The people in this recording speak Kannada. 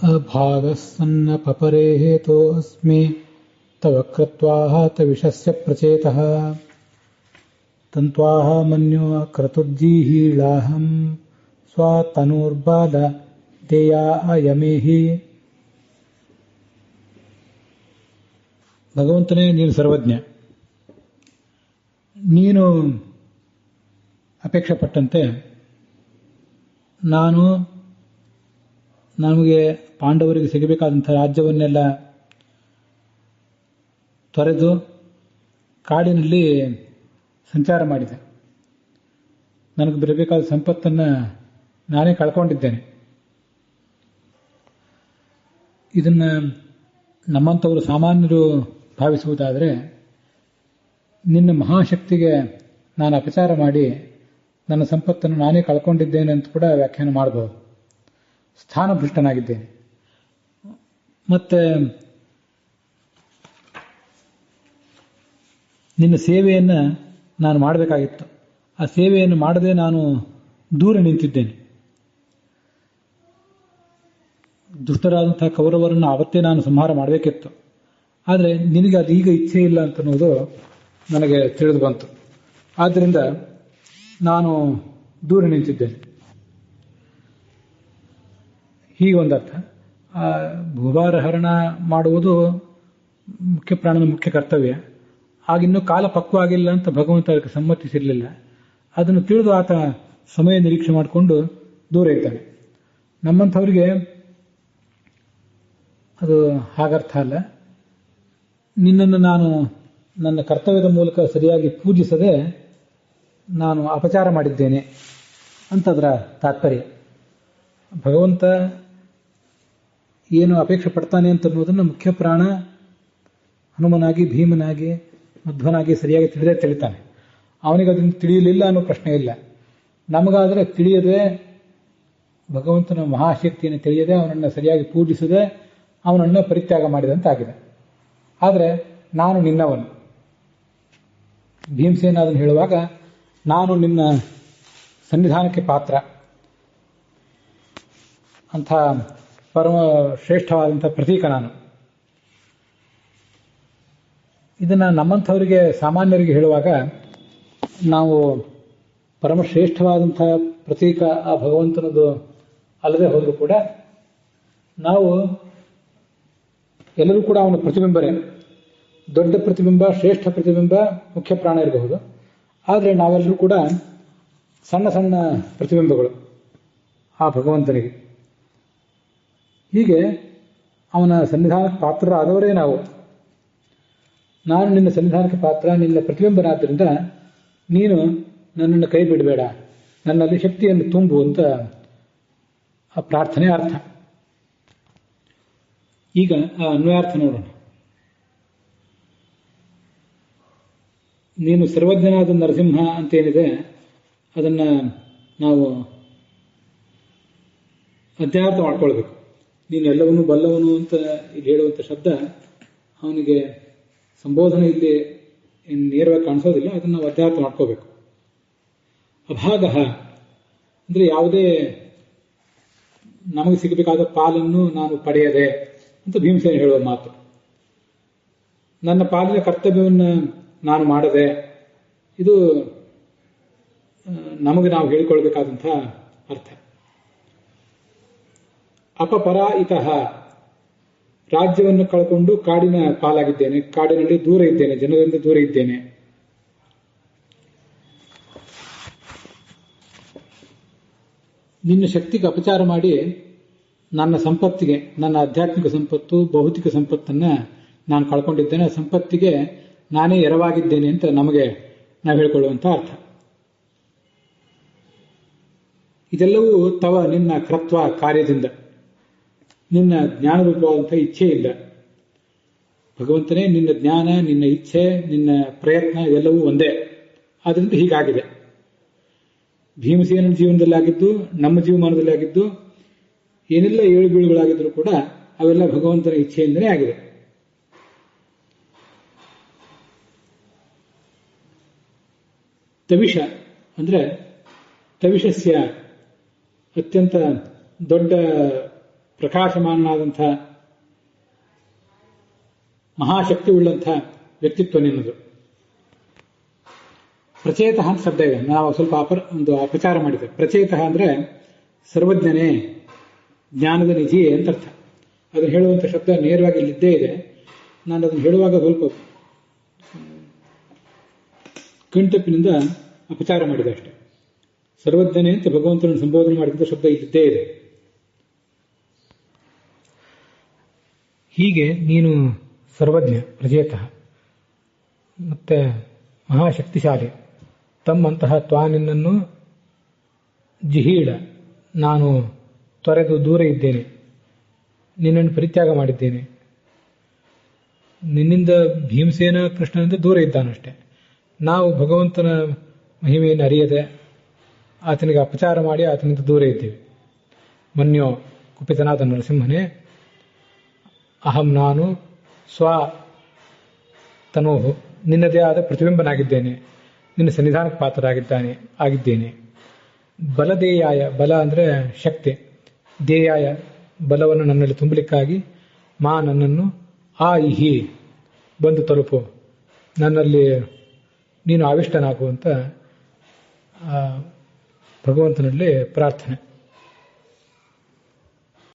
ಅಭಾಗಃ ಸನ್ನ ಪಪರೇ ಹೇತೋಸ್ಮಿ ತವ ಕೃತ್ವಾಹ ತವಿಷಸ್ಯ ಪ್ರಚೇತಃ ತಂತ್ವಾಹ ಮನ್ಯೋ ಕ್ರತುರ್ಜೀಹೀಳಾಹಂ ಸ್ವತನೂರ್ಬಾಲ ದೇಯಾ ಯಮೇಹಿ. ಭಗವಂತನೇ, ನೀನು ಸರ್ವಜ್ಞ. ನೀನು ಅಪೇಕ್ಷೆ ಪಟ್ಟಂತೆ ನಮಗೆ ಪಾಂಡವರಿಗೆ ಸಿಗಬೇಕಾದಂಥ ರಾಜ್ಯವನ್ನೆಲ್ಲ ತೊರೆದು ಕಾಡಿನಲ್ಲಿ ಸಂಚಾರ ಮಾಡಿದೆ. ನನಗೆ ಬರಬೇಕಾದ ಸಂಪತ್ತನ್ನು ನಾನೇ ಕಳ್ಕೊಂಡಿದ್ದೇನೆ. ಇದನ್ನು ನಮ್ಮಂಥವರು ಸಾಮಾನ್ಯರು ಭಾವಿಸುವುದಾದರೆ ನಿನ್ನ ಮಹಾಶಕ್ತಿಗೆ ನಾನು ಅಪಚಾರ ಮಾಡಿ ನನ್ನ ಸಂಪತ್ತನ್ನು ನಾನೇ ಕಳ್ಕೊಂಡಿದ್ದೇನೆ ಅಂತ ಕೂಡ ವ್ಯಾಖ್ಯಾನ ಮಾಡಬಹುದು. ಸ್ಥಾನಭೃಷ್ಟನಾಗಿದ್ದೇನೆ. ಮತ್ತೆ ನಿನ್ನ ಸೇವೆಯನ್ನು ನಾನು ಮಾಡಬೇಕಾಗಿತ್ತು. ಆ ಸೇವೆಯನ್ನು ಮಾಡದೆ ನಾನು ದೂರ ನಿಂತಿದ್ದೇನೆ. ದುಷ್ಟರಾದಂತಹ ಕೌರವರನ್ನು ಆವತ್ತೇ ನಾನು ಸಂಹಾರ ಮಾಡಬೇಕಿತ್ತು. ಆದರೆ ನಿನಗೆ ಅದು ಈಗ ಇಚ್ಛೆ ಇಲ್ಲ ಅಂತನ್ನೋದು ನನಗೆ ತಿಳಿದು ಬಂತು. ಆದ್ದರಿಂದ ನಾನು ದೂರ ನಿಂತಿದ್ದೇನೆ. ಹೀಗೆ ಒಂದರ್ಥ. ಭೂಭಾರ ಹರಣ ಮಾಡುವುದು ಮುಖ್ಯ ಪ್ರಾಣದ ಮುಖ್ಯ ಕರ್ತವ್ಯ. ಆಗಿನ್ನೂ ಕಾಲ ಪಕ್ವ ಆಗಿಲ್ಲ ಅಂತ ಭಗವಂತ ಅದಕ್ಕೆ ಸಮ್ಮತಿಸಿರಲಿಲ್ಲ. ಅದನ್ನು ತಿಳಿದು ಆತ ಸಮಯ ನಿರೀಕ್ಷೆ ಮಾಡಿಕೊಂಡು ದೂರ ಇದ್ದಾನೆ. ನಮ್ಮಂಥವರಿಗೆ ಅದು ಹಾಗರ್ಥ ಅಲ್ಲ. ನಿನ್ನನ್ನು ನಾನು ನನ್ನ ಕರ್ತವ್ಯದ ಮೂಲಕ ಸರಿಯಾಗಿ ಪೂಜಿಸದೆ ನಾನು ಅಪಚಾರ ಮಾಡಿದ್ದೇನೆ ಅಂತದರ ತಾತ್ಪರ್ಯ. ಭಗವಂತ ಏನು ಅಪೇಕ್ಷೆ ಪಡ್ತಾನೆ ಅಂತನ್ನೋದನ್ನು ಮುಖ್ಯ ಪ್ರಾಣ ಹನುಮನಾಗಿ, ಭೀಮನಾಗಿ, ಮಧ್ವನಾಗಿ ಸರಿಯಾಗಿ ತಿಳಿದೇ ತಿಳಿತಾನೆ. ಅವನಿಗೆ ಅದನ್ನು ತಿಳಿಯಲಿಲ್ಲ ಅನ್ನೋ ಪ್ರಶ್ನೆ ಇಲ್ಲ. ನಮಗಾದರೆ ತಿಳಿಯದೆ, ಭಗವಂತನ ಮಹಾಶಕ್ತಿಯನ್ನು ತಿಳಿಯದೆ, ಅವನನ್ನು ಸರಿಯಾಗಿ ಪೂಜಿಸದೆ ಅವನನ್ನು ಪರಿತ್ಯಾಗ ಮಾಡಿದಂತಾಗಿದೆ. ಆದರೆ ನಾನು ನಿನ್ನವನು. ಭೀಮಸೇನ ಅದನ್ನು ಹೇಳುವಾಗ, ನಾನು ನಿನ್ನ ಸನ್ನಿಧಾನಕ್ಕೆ ಪಾತ್ರ ಅಂಥ ಪರಮ ಶ್ರೇಷ್ಠವಾದಂಥ ಪ್ರತೀಕ ನಾನು. ಇದನ್ನು ನಮ್ಮಂಥವರಿಗೆ, ಸಾಮಾನ್ಯರಿಗೆ ಹೇಳುವಾಗ ನಾವು ಪರಮಶ್ರೇಷ್ಠವಾದಂಥ ಪ್ರತೀಕ ಆ ಭಗವಂತನದು ಅಲ್ಲದೆ ಹೋದರೂ ಕೂಡ ನಾವು ಎಲ್ಲರೂ ಕೂಡ ಅವನ ಪ್ರತಿಬಿಂಬರೇ. ದೊಡ್ಡ ಪ್ರತಿಬಿಂಬ, ಶ್ರೇಷ್ಠ ಪ್ರತಿಬಿಂಬ ಮುಖ್ಯ ಪ್ರಾಣ ಇರಬಹುದು. ಆದರೆ ನಾವೆಲ್ಲರೂ ಕೂಡ ಸಣ್ಣ ಸಣ್ಣ ಪ್ರತಿಬಿಂಬಗಳು ಆ ಭಗವಂತನಿಗೆ. ಹೀಗೆ ಅವನ ಸನ್ನಿಧಾನಕ್ಕೆ ಪಾತ್ರರಾದವರೇ ನಾವು. ನಾನು ನಿನ್ನ ಸನ್ನಿಧಾನಕ್ಕೆ ಪಾತ್ರ, ನಿನ್ನ ಪ್ರತಿಬಿಂಬನಾದ್ದರಿಂದ ನೀನು ನನ್ನನ್ನು ಕೈ ಬಿಡಬೇಡ, ನನ್ನಲ್ಲಿ ಶಕ್ತಿಯನ್ನು ತುಂಬು ಅಂತ ಆ ಪ್ರಾರ್ಥನೆ ಅರ್ಥ. ಈಗ ಆ ಅನ್ವಯಾರ್ಥ ನೋಡೋಣ. ನೀನು ಸರ್ವಜ್ಞನಾದ ನರಸಿಂಹ ಅಂತೇನಿದೆ ಅದನ್ನು ನಾವು ಅಧ್ಯಾರ್ಥ ಮಾಡ್ಕೊಳ್ಬೇಕು. ನೀನು ಎಲ್ಲವನ್ನೂ ಬಲ್ಲವನು ಅಂತ ಇಲ್ಲಿ ಹೇಳುವಂಥ ಶಬ್ದ ಅವನಿಗೆ ಸಂಬೋಧನೆ ಇಲ್ಲಿ ನೇರವಾಗಿ ಕಾಣಿಸೋದಿಲ್ಲ. ಅದನ್ನು ನಾವು ಅಧ್ಯಾರ್ಥ ಮಾಡ್ಕೋಬೇಕು. ಅಭಾಗ ಅಂದರೆ ಯಾವುದೇ ನಮಗೆ ಸಿಗಬೇಕಾದ ಪಾಲನ್ನು ನಾನು ಪಡೆಯದೆ ಅಂತ ಭೀಮಸೇನ ಹೇಳುವ ಮಾತು. ನನ್ನ ಪಾಲಿನ ಕರ್ತವ್ಯವನ್ನು ನಾನು ಮಾಡದೆ, ಇದು ನಮಗೆ ನಾವು ಹೇಳಿಕೊಳ್ಬೇಕಾದಂಥ ಅರ್ಥ. ಅಪಪರ ಇತಃ, ರಾಜ್ಯವನ್ನು ಕಳ್ಕೊಂಡು ಕಾಡಿನ ಪಾಲಾಗಿದ್ದೇನೆ, ಕಾಡಿನಲ್ಲಿ ದೂರ ಇದ್ದೇನೆ, ಜನರಿಂದ ದೂರ ಇದ್ದೇನೆ. ನಿನ್ನ ಶಕ್ತಿಗೆ ಅಪಚಾರ ಮಾಡಿ ನನ್ನ ಸಂಪತ್ತಿಗೆ, ನನ್ನ ಆಧ್ಯಾತ್ಮಿಕ ಸಂಪತ್ತು, ಭೌತಿಕ ಸಂಪತ್ತನ್ನು ನಾನು ಕಳ್ಕೊಂಡಿದ್ದೇನೆ. ಆ ಸಂಪತ್ತಿಗೆ ನಾನೇ ಎರವಾಗಿದ್ದೇನೆ ಅಂತ ನಮಗೆ ನಾವು ಹೇಳಿಕೊಳ್ಳುವಂಥ ಅರ್ಥ. ಇದೆಲ್ಲವೂ ನಿನ್ನ ಕೃತ್ವ ಕಾರ್ಯದಿಂದ, ನಿನ್ನ ಜ್ಞಾನರೂಪವಾದಂಥ ಇಚ್ಛೆಯಿಂದ. ಭಗವಂತನೇ, ನಿನ್ನ ಜ್ಞಾನ, ನಿನ್ನ ಇಚ್ಛೆ, ನಿನ್ನ ಪ್ರಯತ್ನ ಇವೆಲ್ಲವೂ ಒಂದೇ. ಆದ್ದರಿಂದ ಹೀಗಾಗಿದೆ. ಭೀಮಸೇನ ಜೀವನದಲ್ಲಾಗಿದ್ದು, ನಮ್ಮ ಜೀವಮಾನದಲ್ಲಿ ಆಗಿದ್ದು, ಏನೆಲ್ಲ ಏಳು ಬೀಳುಗಳಾಗಿದ್ರೂ ಕೂಡ ಅವೆಲ್ಲ ಭಗವಂತನ ಇಚ್ಛೆಯಿಂದಲೇ ಆಗಿದೆ. ತವಿಷ ಅಂದರೆ ತವಿಷಸ್ಯ, ಅತ್ಯಂತ ದೊಡ್ಡ ಪ್ರಕಾಶಮಾನನಾದಂಥ ಮಹಾಶಕ್ತಿ ಉಳ್ಳಂಥ ವ್ಯಕ್ತಿತ್ವ ನಿನ್ನದು. ಪ್ರಚೇತಃ ಅಂತ ಶಬ್ದ ಇದೆ, ನಾವು ಸ್ವಲ್ಪ ಒಂದು ಅಪಚಾರ ಮಾಡಿದೆ. ಪ್ರಚೇತಃ ಅಂದರೆ ಸರ್ವಜ್ಞನೇ, ಜ್ಞಾನದ ನಿಧಿ ಅಂತ ಅರ್ಥ. ಅದನ್ನು ಹೇಳುವಂಥ ಶಬ್ದ ನೇರವಾಗಿ ಇಲ್ಲಿದ್ದೇ ಇದೆ. ನಾನು ಅದನ್ನು ಹೇಳುವಾಗ ಸ್ವಲ್ಪ ಕಣ್ತಪ್ಪಿನಿಂದ ಅಪಚಾರ ಮಾಡಿದೆ ಅಷ್ಟೆ. ಸರ್ವಜ್ಞನೇ ಅಂತ ಭಗವಂತನನ್ನು ಸಂಬೋಧನೆ ಮಾಡಿದಂಥ ಶಬ್ದ ಇಲ್ಲಿದ್ದೇ ಇದೆ. ಹೀಗೆ ನೀನು ಸರ್ವಜ್ಞ, ಪ್ರಚೇತಃ, ಮತ್ತೆ ಮಹಾಶಕ್ತಿಶಾಲಿ. ತಮ್ಮಂತಹ ತ್ವಾನಿನ್ನನ್ನು ಜಿಹೀಳ, ನಾನು ತೊರೆದು ದೂರ ಇದ್ದೇನೆ, ನಿನ್ನನ್ನು ಪರಿತ್ಯಾಗ ಮಾಡಿದ್ದೇನೆ. ನಿನ್ನಿಂದ ಭೀಮಸೇನ ಕೃಷ್ಣನಿಂದ ದೂರ ಇದ್ದಾನಷ್ಟೆ. ನಾವು ಭಗವಂತನ ಮಹಿಮೆಯನ್ನು ಅರಿಯದೆ ಆತನಿಗೆ ಅಪಚಾರ ಮಾಡಿ ಆತನಿಂದ ದೂರ ಇದ್ದೇವೆ. ಮನ್ಯೋ ಕುಪಿತನಾದ ನರಸಿಂಹನೇ, ಅಹಂ ನಾನು ಸ್ವ ತನೋಹು, ನಿನ್ನದೇ ಆದ ಪ್ರತಿಬಿಂಬನಾಗಿದ್ದೇನೆ, ನಿನ್ನ ಸನ್ನಿಧಾನಕ್ಕೆ ಆಗಿದ್ದೇನೆ. ಬಲದೇಯಾಯ, ಬಲ ಅಂದರೆ ಶಕ್ತಿ, ದೇಯಾಯ ಬಲವನ್ನು ನನ್ನಲ್ಲಿ ತುಂಬಲಿಕ್ಕಾಗಿ, ಮಾ ನನ್ನನ್ನು ಆ ಇಹಿ ಬಂದು ತಲುಪು, ನನ್ನಲ್ಲಿ ನೀನು ಆವಿಷ್ಟನಾಗುವಂತ ಭಗವಂತನಲ್ಲಿ ಪ್ರಾರ್ಥನೆ.